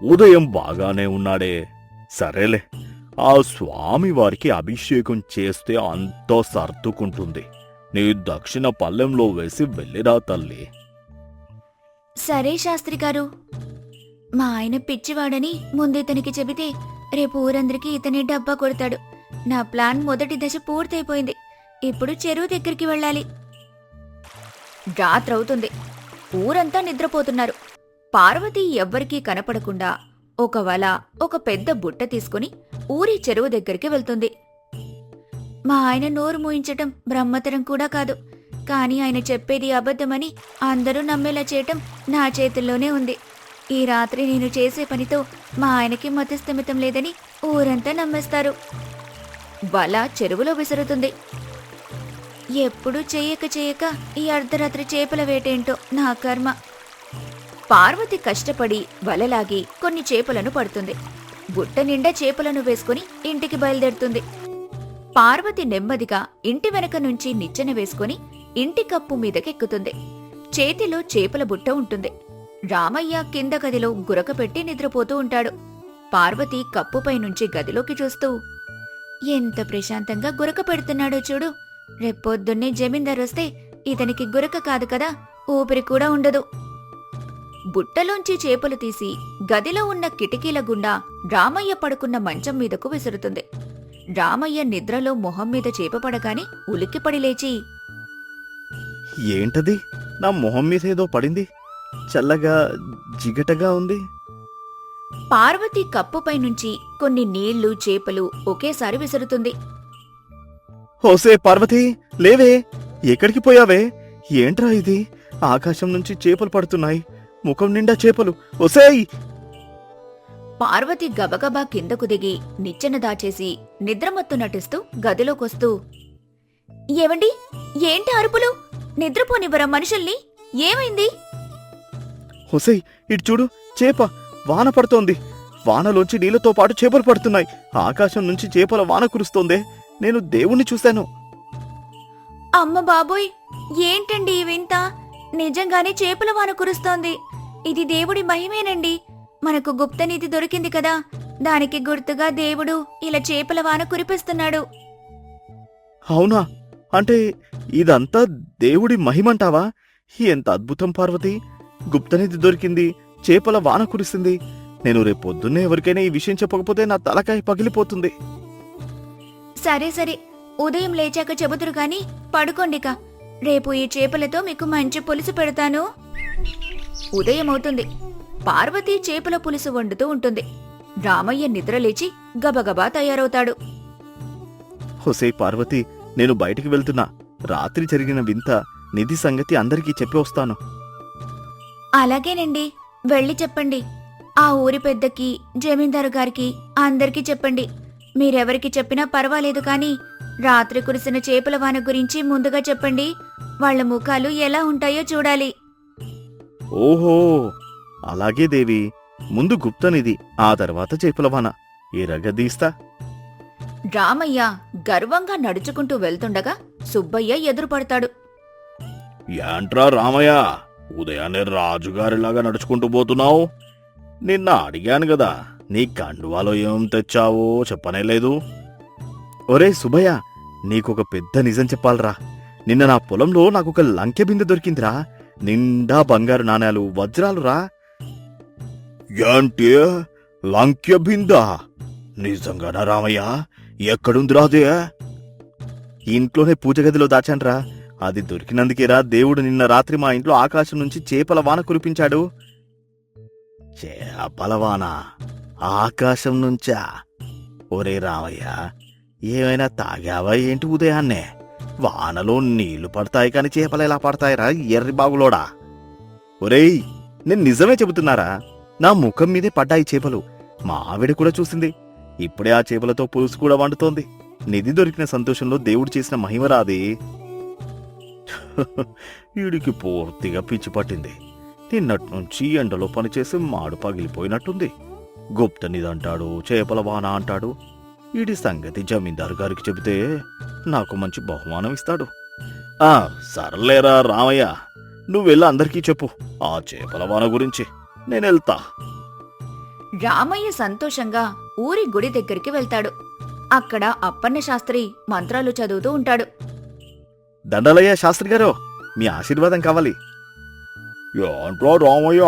ఉదయం బాగానే ఉన్నాడే. సరేలే, ఆ స్వామి వారికి అభిషేకం చేస్తే అంతా సర్దుకుంటుంది. నీ దక్షిణ పల్లెంలో వేసి వెళ్ళిరా తల్లి. సరే శాస్త్రి గారు. మా ఆయన పిచ్చివాడని ముందితనికి చెబితే రేపు ఊరందరికీ ఇతనే డబ్బా కొడతాడు. నా ప్లాన్ మొదటి దశ పూర్తయిపోయింది. ఇప్పుడు చెరువు దగ్గరికి వెళ్ళాలి. రాత్రవుతుంది. ఊరంతా నిద్రపోతున్నారు. పార్వతి ఎవ్వరికీ కనపడకుండా ఒక వల, ఒక పెద్ద బుట్ట తీసుకుని ఊరి చెరువు దగ్గరికి వెళ్తుంది. మా ఆయన నోరు మూయించటం బ్రహ్మతరం కూడా కాదు. కాని ఆయన చెప్పేది అబద్ధమని అందరూ నమ్మేలా చేయటం నా చేతుల్లోనే ఉంది. ఈ రాత్రి నేను చేసే పనితో మా ఆయనకి మతిస్థిమితం లేదని ఊరంతా నమ్మేస్తారు. వల చెరువులో విసురుతుంది. ఎప్పుడూ చేయక ఈ అర్ధరాత్రి చేపల వేటేంటో నా కర్మ. పార్వతి కష్టపడి వలలాగి కొన్ని చేపలను పడుతుంది. బుట్ట నిండా చేపలను వేసుకుని ఇంటికి బయలుదేరుతుంది. పార్వతి నెమ్మదిగా ఇంటి వెనక నుంచి నిచ్చెన వేసుకుని ఇంటి కప్పు మీదకెక్కుతుంది. చేతిలో చేపల బుట్ట ఉంటుంది. రామయ్య కింద గదిలో గురక పెట్టి నిద్రపోతూ ఉంటాడు. పార్వతి కప్పుపై నుంచి గదిలోకి చూస్తూ, ఎంత ప్రశాంతంగా గురక పెడుతున్నాడో చూడు. రేపొద్దున్నే జమీందారు వస్తే ఇతనికి గురక కాదు కదా, ఊపిరి కూడా ఉండదు. బుట్టలోంచి చేపలు తీసి గదిలో ఉన్న కిటికీల గుండా రామయ్య పడుకున్న మంచం మీదకు విసురుతుంది. రామయ్య నిద్రలో మొహం మీద చేప పడగానే ఉలిక్కిపడి లేచి, ఏంటది? నా మొహం మీద ఏదో పడింది. చల్లగా జిగటగా ఉంది. పార్వతి కప్పుపై నుంచి కొన్ని నీళ్లు చేపలు ఒకేసారి విసురుతుంది. ఓసే పార్వతి, లేవే. ఎక్కడికి పోయావే? ఏంట్రా ఇది? ఆకాశం నుంచి చేపలు పడుతున్నాయి. ముఖం నిండా చేపలు. ఒసేయ్! పార్వతి గబగబా కిందకు దిగి నిచ్చెన దాచేసి నిద్రమత్తు నటిస్తూ గదిలోకొస్తూ, ఏవండి, ఏంటి అరుపులు? నిద్రపోనివ్వరా మనుషుల్ని? ఏమైంది? ఒసేయ్, ఇటు చూడు, చేప. వాన పడుతోంది. వానలోంచి నీళ్లతో పాటు చేపలు పడుతున్నాయి. ఆకాశం నుంచి చేపల వాన కురుస్తోందే. నేను దేవుణ్ణి చూశాను. అమ్మ బాబోయ్, ఏంటండి ఈ వింత? నిజంగానే చేపల వాన కురుస్తోంది. ఇది దేవుడి మహిమేనండి. మనకు గుప్తనిధి దొరికింది కదా, దానికి గుర్తుగా దేవుడు ఇలా చేపల వాన కురిపిస్తున్నాడు. అవునా? అంటే ఇదంతా దేవుడి మహిమంటావా? ఎంత అద్భుతం పార్వతి! గుప్తనిధి దొరికింది, చేపల వాన కురిసింది. నేను రేపొద్దున్నే ఎవరికైనా ఈ విషయం చెప్పకపోతే నా తలకాయ పగిలిపోతుంది. సరే సరే, ఉదయం లేచాక చెబుతురు గాని పడుకోండిక. రేపు ఈ చేపలతో మీకు మంచి పులుసు పెడతాను. ఉదయం అవుతుంది. పార్వతి చేపల పులుసు వండుతూ ఉంటుంది. రామయ్య నిద్రలేచి గబగబా తయారవుతాడు. హొసే పార్వతి, నేను బయటికి వెళ్తున్నా. రాత్రి జరిగిన వింత నిధి సంగతి అందరికీ చెప్పి వస్తాను. అలాగేనండి, వెళ్ళి చెప్పండి. ఆ ఊరి పెద్దకి, జమీందారు గారికి అందరికీ చెప్పండి. మీరెవరికి చెప్పినా పర్వాలేదు కాని రాత్రి కురిసిన చేపల వాన గురించి ముందుగా చెప్పండి. వాళ్ల ముఖాలు ఎలా ఉంటాయో చూడాలి. ఓహో, అలాగే దేవి. ముందు గుప్తనిధి, ఆ తర్వాత చేపలవాన. ఎరగదీస్తా. రామయ్య గర్వంగా నడుచుకుంటూ వెళ్తుండగా సుబ్బయ్య ఎదురుపడతాడు. ఏంట్రా రామయ్య, ఉదయాన్నే రాజుగారిలాగా నడుచుకుంటూ పోతున్నావు? నిన్న అడిగాను గదా, నీ కండువాలో ఏం తెచ్చావో చెప్పనే లేదు. ఒరే సుబ్బయ్య, నీకొక పెద్ద నిజం చెప్పాలరా. నిన్న నా పొలంలో నాకొక లంకె బిందె దొరికిందిరా. నిండా బంగారు నాణేలు, వజ్రాలురా. ఏంటి, లంకె బిందా? నిజంగానా రామయ్య? ఎక్కడుందిరా అదే? ఇంట్లోనే పూజ గదిలో దాచాన్రా. అది దొరికినందుకేరా దేవుడు నిన్న రాత్రి మా ఇంట్లో ఆకాశం నుంచి చేపల వాన కురిపించాడు. చేపల వాన ఆకాశం నుంచా? ఒరే రామయ్య, ఏమైనా తాగావా ఏంటి ఉదయాన్నే? వానలో నీళ్లు పడతాయి కాని చేపలు ఎలా పడతాయిరా, ఎర్రి బాగులోడా? ఒరేయ్, నేను నిజమే చెబుతున్నారా. నా ముఖం మీదే పడ్డాయి చేపలు. మా ఆవిడ కూడా చూసింది. ఇప్పుడే ఆ చేపలతో పులుసు కూడా వండుతోంది. నిధి దొరికిన సంతోషంలో దేవుడు చేసిన మహిమరాది. వీడికి పూర్తిగా పిచ్చి పట్టింది. నిన్నట్నుంచి ఎండలో పనిచేసి మాడు పగిలిపోయినట్టుంది. గుప్త నిధంటాడు, చేపల వాన అంటాడు. వీడి సంగతి జమీందారు గారికి చెబితే నాకు మంచి బహుమానం ఇస్తాడు. సర్లేరా రామయ్య, నువ్వెళ్ళి అందరికీ చెప్పు ఆ చేపల వాన గురించి. నేనెళ్తా. రామయ్య సంతోషంగా ఊరి గుడి దగ్గరికి వెళ్తాడు. అక్కడ అప్పన్న శాస్త్రి మంత్రాలు చదువుతూ ఉంటాడు. దండలయ్య శాస్త్రి గారు, మీ ఆశీర్వాదం కావాలి. ఏంట్రా రామయ్య,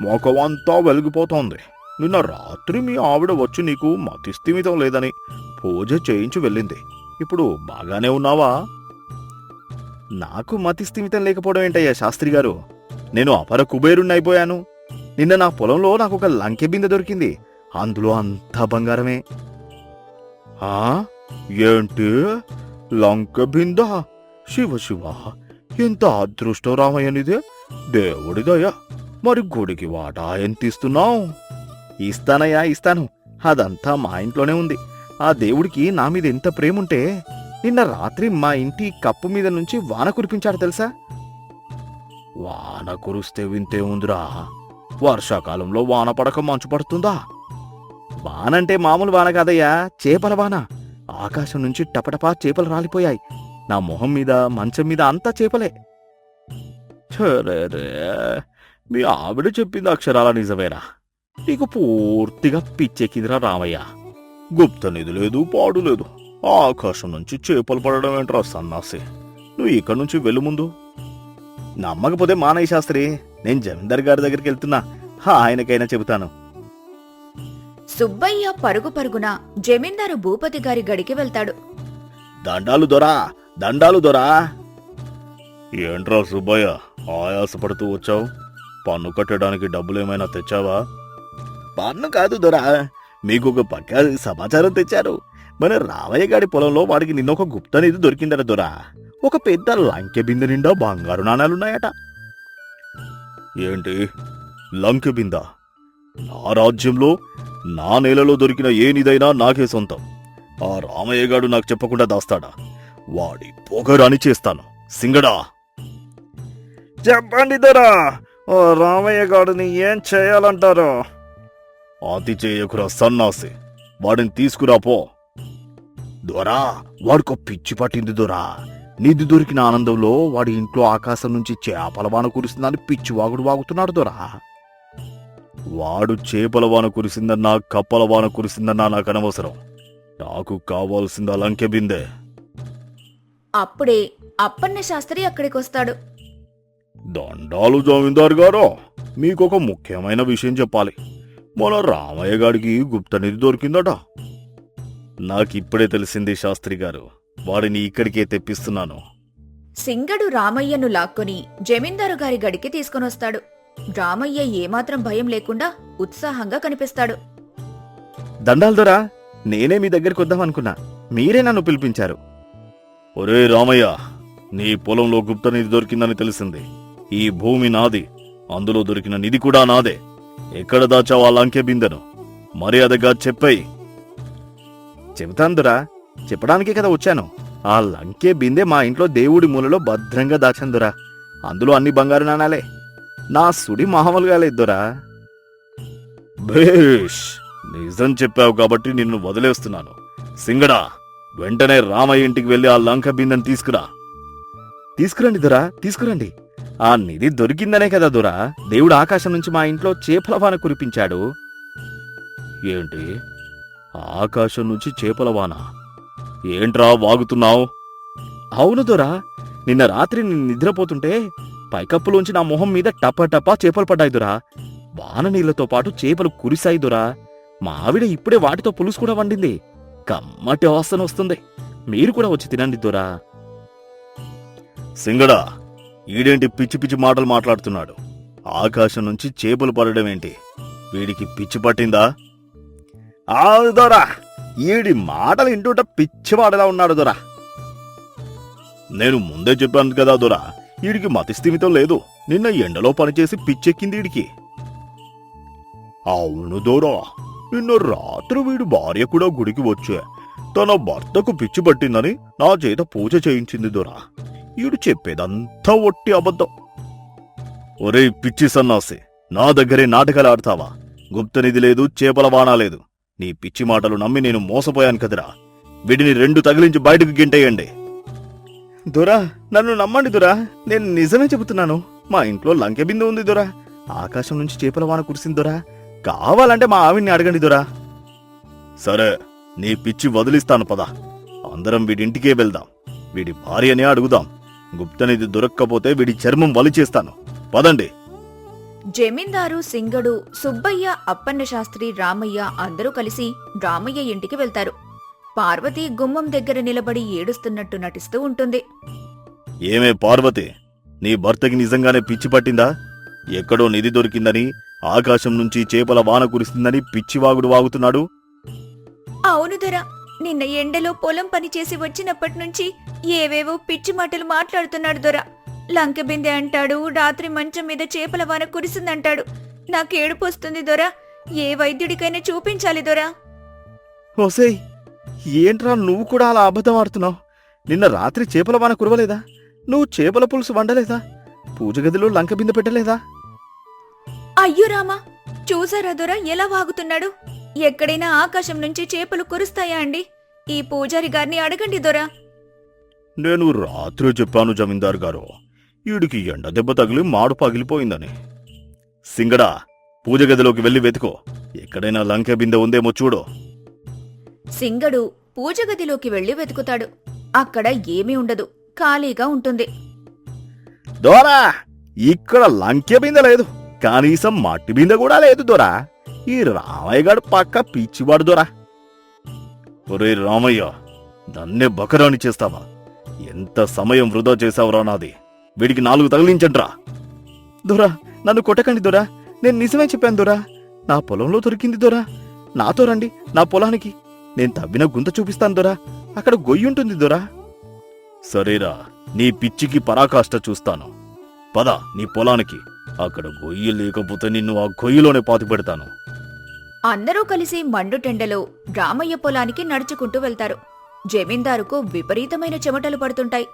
మొఖమంతా వెలిగిపోతోంది. నిన్న రాత్రి మీ ఆవిడ వచ్చి నీకు మతిస్థిమితం లేదని పూజ చేయించి వెళ్ళింది. ఇప్పుడు బాగానే ఉన్నావా? నాకు మతిస్థిమితం లేకపోవడం ఏంటయ్యా శాస్త్రి గారు? నేను అపర కుబేరుణ్ణైపోయాను. నిన్న నా పొలంలో నాకు ఒక లంకె బిందె దొరికింది. అందులో అంతా బంగారమే. ఏంటి, లంకె బిందా? శివ శివ, ఎంత అదృష్టం రామయ్యనిదే. దేవుడిదయ్యా. మరి గుడికి వాటా ఎంత ఇస్తున్నావు? ఇస్తానయ్యా, ఇస్తాను. అదంతా మా ఇంట్లోనే ఉంది. ఆ దేవుడికి నా మీద ఎంత ప్రేముంటే నిన్న రాత్రి మా ఇంటి కప్పు మీద నుంచి వాన కురిపించాడు తెలుసా? వాన కురిస్తే వింతే ఉందిరా. వర్షాకాలంలో వాన పడక మంచు పడుతుందా? వానంటే మామూలు వాన కాదయ్యా, చేపల వాన. ఆకాశం నుంచి టపటపా చేపలు రాలిపోయాయి. నా మొహం మీద, మంచం మీద అంతా చేపలే. రే, మీ ఆవిడ చెప్పింది అక్షరాల నిజమేరా. నీకు పూర్తిగా పిచ్చెక్కిందిరా రామయ్య. గుప్త నిధి లేదు, పాడు లేదు. ఆకాశం నుంచి చేపలు పడడం ఏంట్రా సన్నాసి. నువ్వు ఇక్కడి నుంచి వెళ్ళు ముందు. నమ్మకపోతే మానయ్య శాస్త్రి, నేను జమీందార్ గారి దగ్గరికి వెళ్తున్నా. ఆయనకైనా చెబుతాను. సుబ్బయ్య పరుగు పరుగున జమీందారు భూపతి గారి గడికి వెళ్తాడు. దండాలు దొరా, దండాలు దొరా. ఏంట్రా సుబ్బయ్య, ఆయాసపడుతూ వచ్చావు? పన్ను కట్టడానికి డబ్బులేమైనా తెచ్చావా? పన్ను కాదు దొరా, మీకు ఒక పక్క సమాచారం తెచ్చారు. మన రామయ్య గారి పొలంలో వాడికి నిన్న ఒక గుప్త నిధి దొరికిందట దొరా. ఒక పెద్ద లంకె బిందె నిండా బంగారు నాణాలున్నాయట. ఏంటి, లంకె బిందా? నా రాజ్యంలో, నా నేలలో దొరికిన ఏ నిధైనా నాకే సొంతం. ఆ రామయ్య గారు నాకు చెప్పకుండా దాస్తాడా? వాడి పొగరాని చేస్తాను. సింగడా, చెప్పండి దొరా, ఓ రామయ్య గారిని ఏం చేయాలంటారో? అతి చేయకురా సన్నాసి, వాడిని తీసుకురాపో. దొరా, వాడికో పిచ్చి పట్టింది దొరా. నిధి దొరికిన ఆనందంలో వాడి ఇంట్లో ఆకాశం నుంచి చేపల వాన కురుస్తుందని పిచ్చి వాగుడు వాగుతున్నాడు దొరా. వాడు చేపల వాన కురిసిందన్నా కప్పల వాన కురిసిందన్నా నాకు అనవసరం. నాకు కావాల్సింది ఆ లంకె బిందె. అప్పుడే అప్పన్న శాస్త్రి అక్కడికొస్తాడు. దండాలు జమీందారు గారు, మీకొక ముఖ్యమైన విషయం చెప్పాలి. మన రామయ్య గారికి గుప్త నిధి దొరికిందట. నాకిప్పుడే తెలిసింది శాస్త్రి గారు. వాడిని ఇక్కడికే తెప్పిస్తున్నాను. సింగడు రామయ్యను లాక్కొని జమీందారు గారి గడికి తీసుకొనొస్తాడు. రామయ్య ఏమాత్రం భయం లేకుండా ఉత్సాహంగా కనిపిస్తాడు. దండాలు దొరా, నేనే మీ దగ్గరికి వద్దామనుకున్నా, మీరే నన్ను పిలిపించారు. ఒరే రామయ్య, నీ పొలంలో గుప్త నిధి దొరికిందని తెలిసింది. ఈ భూమి నాది, అందులో దొరికిన నిధి కూడా నాదే. ఎక్కడ దాచావు ఆ లంకె బిందెను? మర్యాదగా చెప్పేయ్. చెబుతాను దొరా, చెప్పడానికే కదా వచ్చాను. ఆ లంకె బిందె మా ఇంట్లో దేవుడి మూలలో భద్రంగా దాచందురా. అందులో అన్ని బంగారు నాణాలే. నా సుడి మామూలుగా లేదురా. భేష్, నిజం చెప్పావు కాబట్టి నిన్ను వదిలేస్తున్నాను. సింగడా, వెంటనే రామయ్య ఇంటికి వెళ్లి ఆ లంక బిందెను తీసుకురండి దొరా, తీసుకురండి. ఆ నిధి దొరికిందనే కదా దొరా దేవుడు ఆకాశం నుంచి మా ఇంట్లో చేపల వాన కురిపించాడు. ఏంటి, ఆకాశం నుంచి చేపల వాన? ఏంట్రా వాగుతున్నావు? అవును దొరా, నిన్న రాత్రి నేను నిద్రపోతుంటే పైకప్పులోంచి నా మొహం మీద టపా చేపలు పడ్డాయి దొరా. వాన నీళ్లతో పాటు చేపలు కురిశాయి దొరా. మా ఆవిడ ఇప్పుడే వాటితో పులుసు కూడా వండింది. కమ్మటి వాసన వస్తుంది. మీరు కూడా వచ్చి తినండి దొరా. సింగడా, ఈడేంటి పిచ్చి పిచ్చి మాటలు మాట్లాడుతున్నాడు? ఆకాశం నుంచి చేపలు పడడం ఏంటి? వీడికి పిచ్చి పట్టిందా? అవును దొరా, ఈడి మాటలు ఇంటూట పిచ్చివాడలా ఉన్నాడు దొరా. నేను ముందే చెప్పాను కదా దొరా, ఈడికి మతిస్థిమితం లేదు. నిన్న ఎండలో పనిచేసి పిచ్చెక్కింది ఈడికి. అవును దొరా, నిన్న రాత్రి వీడి భార్య కూడా గుడికి వచ్చే తన భర్తకు పిచ్చి పట్టిందని నా చేత పూజ చేయించింది దొరా. ఈడు చెప్పేదంతా ఒట్టి అబద్ధం. ఒరే పిచ్చి సన్నాసి, నా దగ్గరే నాటకాలు ఆడతావా? గుప్తనిధి లేదు, చేపల వానా లేదు. నీ పిచ్చి మాటలు నమ్మి నేను మోసపోయాను కదరా. వీడిని 2 తగిలించి బయటకు గింటేయండి. దొరా, నన్ను నమ్మండి దొరా, నేను నిజమే చెబుతున్నాను. మా ఇంట్లో లంకె బిందె ఉంది దొరా. ఆకాశం నుంచి చేపల వాన కురిసింది దొరా. కావాలంటే మా ఆవిడ్ని అడగండి దొరా. సరే, నీ పిచ్చి వదిలిస్తాను పద. అందరం వీడింటికే వెళ్దాం. వీడి భార్యనే అడుగుదాం. గుప్తనిధి దొరక్కపోతే వీడి చర్మం వలిచేస్తాను. పదండి. జమీందారు, సింగడు, సుబ్బయ్య, అప్పన్న శాస్త్రి, రామయ్య అందరూ కలిసి రామయ్య ఇంటికి వెళ్తారు. పార్వతి గుమ్మం దగ్గర నిలబడి ఏడుస్తున్నట్టు నటిస్తూ ఉంటుంది. ఏమే పార్వతి, నీ భర్తకి నిజంగానే పిచ్చి పట్టిందా? ఎక్కడో నిధి దొరికిందని, ఆకాశం నుంచి చేపల వాన కురిస్తుందని పిచ్చివాగుడు వాగుతున్నాడు. అవును దొరా, నిన్న ఎండలో పొలం పనిచేసి వచ్చినప్పటి నుంచి ఏవేవో పిచ్చి మాటలు మాట్లాడుతున్నాడు దొరా. లంకె బిందె అంటాడు, రాత్రి మంచం మీద చేపల వాన కురిసిందంటాడు. నాకేడుపు వస్తుంది దొరా. ఏ వైద్యుడికైనా చూపించాలి దొరా. ఓసేయ్, ఏంట్రా నువ్వు కూడా అలా అబద్ధం ఆడుతున్నావు? నిన్న రాత్రి చేపల వాన కురవలేదా? నువ్వు చేపల పులుసు వండలేదా? పూజ గదిలో లంక బిందె పెట్టలేదా? అయ్యో రామా, చూసారా దొరా ఎలా వాగుతున్నాడు? ఎక్కడైనా ఆకాశం నుంచి చేపలు కురుస్తాయా అండి? ఈ పూజారి గారిని అడగండి దొరా. నేను రాత్రి చెప్పాను జమీందారు గారు, ఈడికి ఎండ దెబ్బ తగిలి మాడు పగిలిపోయిందని. సింగడా, పూజ గదిలోకి వెళ్లి వెతుకో. ఎక్కడైనా లంకె బిందె ఉందేమో చూడు. సింగడు పూజ గదిలోకి వెళ్లి వెతుకుతాడు. అక్కడ ఏమీ ఉండదు, ఖాళీగా ఉంటుంది. దొరా, ఇక్కడ లంకె బిందె లేదు, కనీసం మట్టి బిందె కూడా లేదు దొరా. ఈ రామయ్య గారు పక్క పిచ్చివాడు దొరా. ఒరే రామయ్య, నన్నే బకరాని చేస్తావా? ఎంత సమయం వృధా చేశావురా నాది. వీడికి 4 తగిలించండ్రా. దొరా, నన్ను కొట్టకండి దొరా, నేను నిజమే చెప్పాను దొరా. నా పొలంలో దొరికింది దొరా. నాతో రండి నా పొలానికి. నేను తవ్విన గుంత చూపిస్తాను దొరా. అక్కడ గొయ్యి ఉంటుంది దొరా. సరేరా, నీ పిచ్చికి పరాకాష్ట చూస్తాను. పద నీ పొలానికి. అక్కడ గొయ్యి లేకపోతే నిన్ను ఆ గొయ్యిలోనే పాతిపెడతాను. అందరూ కలిసి మండుటెండలో రామయ్య పొలానికి నడుచుకుంటూ వెళ్తారు. జమీందారుకు విపరీతమైన చెమటలు పడుతుంటాయి.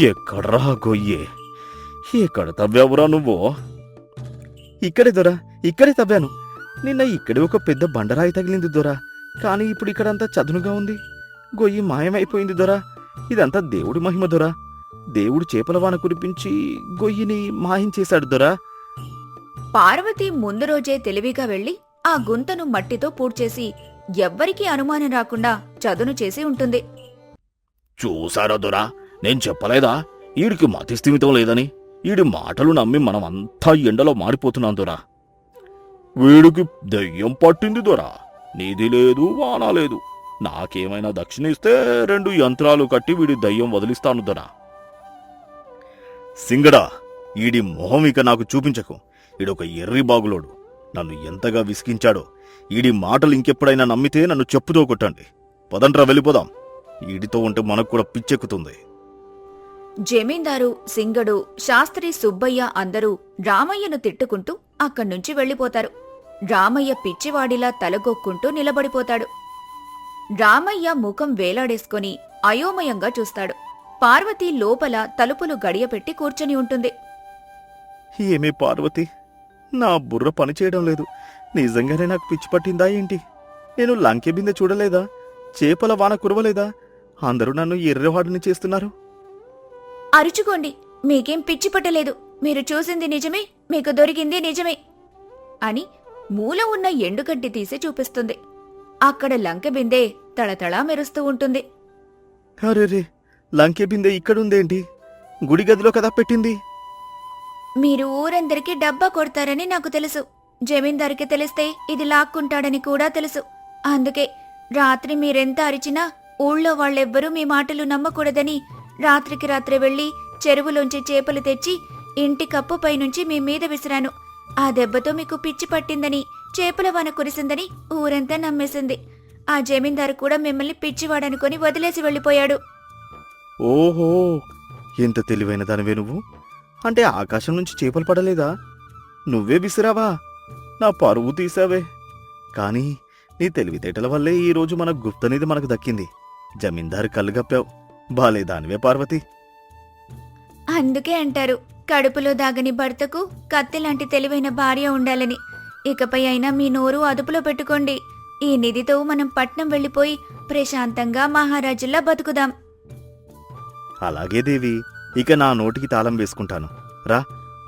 ఎక్కడ్రా గొయ్యే? ఎక్కడ తవ్వావురా నువ్వు? ఇక్కడే దొరా, ఇక్కడే తవ్వాను. నిన్న ఇక్కడే ఒక పెద్ద బండరాయి తగిలింది దొరా. కాని ఇప్పుడు ఇక్కడంతా చదునుగా ఉంది. గొయ్యి మాయమైపోయింది దొరా. ఇదంతా దేవుడి మహిమ దొరా. దేవుడు చేపల వాన కురిపించి గొయ్యిని మాయం చేశాడు దొరా. పార్వతి ముందు రోజే తెలివిగా వెళ్లి ఆ గుంతను మట్టితో పూడ్చేసి ఎవ్వరికీ అనుమానం రాకుండా చదును చేసి ఉంటుంది. చూసారా దొరా, నేను చెప్పలేదా ఈడికి మతి స్థిమితం లేదని? ఈడి మాటలు నమ్మి మనమంతా ఎండలో మారిపోతున్నాం దొరా. వీడికి దెయ్యం పట్టింది దొరా. నీది లేదు, వాన లేదు. నాకేమైనా దక్షిణ ఇస్తే 2 యంత్రాలు కట్టి వీడి దయ్యం వదిలిస్తాను దొరా. సింగడా, ఈడి మొహం ఇక నాకు చూపించకు. ఈడొక ఎర్రి బాగులోడు. నన్ను ఎంతగా విసిగించాడో. ఈడి మాటలు ఇంకెప్పుడైనా నమ్మితే నన్ను చెప్పుతో కొట్టండి. పదంట్రా, వెళ్ళిపోదాం. ఈడితో ఉంటే మనకు కూడా పిచ్చెక్కుతుంది. జమీందారు, సింగడు, శాస్త్రి, సుబ్బయ్య అందరూ రామయ్యను తిట్టుకుంటూ అక్కడ్నుంచి వెళ్ళిపోతారు. రామయ్య పిచ్చివాడిలా తలగొక్కుంటూ నిలబడిపోతాడు. రామయ్య ముఖం వేలాడేసుకొని అయోమయంగా చూస్తాడు. పార్వతి లోపల తలుపులు గడియపెట్టి కూర్చొని ఉంటుంది. ఏమే పార్వతి, నా బుర్ర పనిచేయడం లేదు. నిజంగానే నాకు పిచ్చి పట్టిందా ఏంటి? నేను లంకె బిందె చూడలేదా? చేపల వాన కురవలేదా? అందరూ నన్ను ఎర్రవాడిని చేస్తున్నారు. అరుచుకోండి, మీకేం పిచ్చి పట్టలేదు. మీరు చూసింది నిజమే, మీకు దొరికింది నిజమే అని మూల ఉన్న ఎండుగడ్డి తీసి చూపిస్తుంది. అక్కడ లంకె బిందె తళతళా మెరుస్తూ ఉంటుంది. అరేరే, లంకె బిందె ఇక్కడుందేంటి? గుడి గదిలో కదా పెట్టింది. మీరు ఊరందరికీ డబ్బా కొడతారని నాకు తెలుసు. జమీందారికి తెలిస్తే ఇది లాక్కుంటాడని కూడా తెలుసు. అందుకే రాత్రి మీరెంత అరిచినా ఊళ్ళో వాళ్ళెవ్వరూ మీ మాటలు నమ్మకూడదని రాత్రికి రాత్రి వెళ్లి చెరువులోంచి చేపలు తెచ్చి ఇంటి కప్పుపై నుంచి మీ మీద విసిరాను. ఆ దెబ్బతో మీకు పిచ్చి పట్టిందని, చేపల వాన కురిసిందని ఊరంతా నమ్మేసింది. ఆ జమీందారు కూడా మిమ్మల్ని పిచ్చివాడనుకొని వదిలేసి వెళ్ళిపోయాడు. ఓహో, ఎంత తెలివైన దానివే నువ్వు. అంటే ఆకాశం నుంచి చేపలు పడలేదా? నువ్వే విసిరావా? నా పరువు తీసావే. కానీ నీ తెలివితేటల వల్లే ఈరోజు మన గుప్తనిధి మనకు దక్కింది. జమీందారు కళ్ళు గప్పావు. బాలేదానివే పార్వతి. అందుకే అంటారు, కడుపులో దాగని భర్తకు కత్తిలాంటి తెలివైన భార్య ఉండాలని. ఇకపై అయినా మీ నోరు అదుపులో పెట్టుకోండి. ఈ నిధితో మనం పట్నం వెళ్ళిపోయి ప్రశాంతంగా మహారాజుల్లా బతుకుదాం. అలాగే దేవి, ఇక నా నోటికి తాళం వేసుకుంటాను. రా,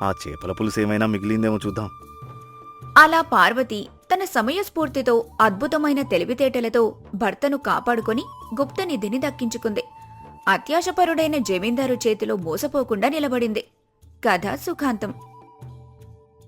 ఆ చేపల పులుసేమైనా మిగిలిందేమో చూద్దాం. అలా పార్వతి తన సమయస్ఫూర్తితో, అద్భుతమైన తెలివితేటలతో భర్తను కాపాడుకొని గుప్తనిధిని దక్కించుకుంది. అత్యాశపరుడైన జమీందారు చేతిలో మోసపోకుండా నిలబడింది. కథ సుఖాంతం.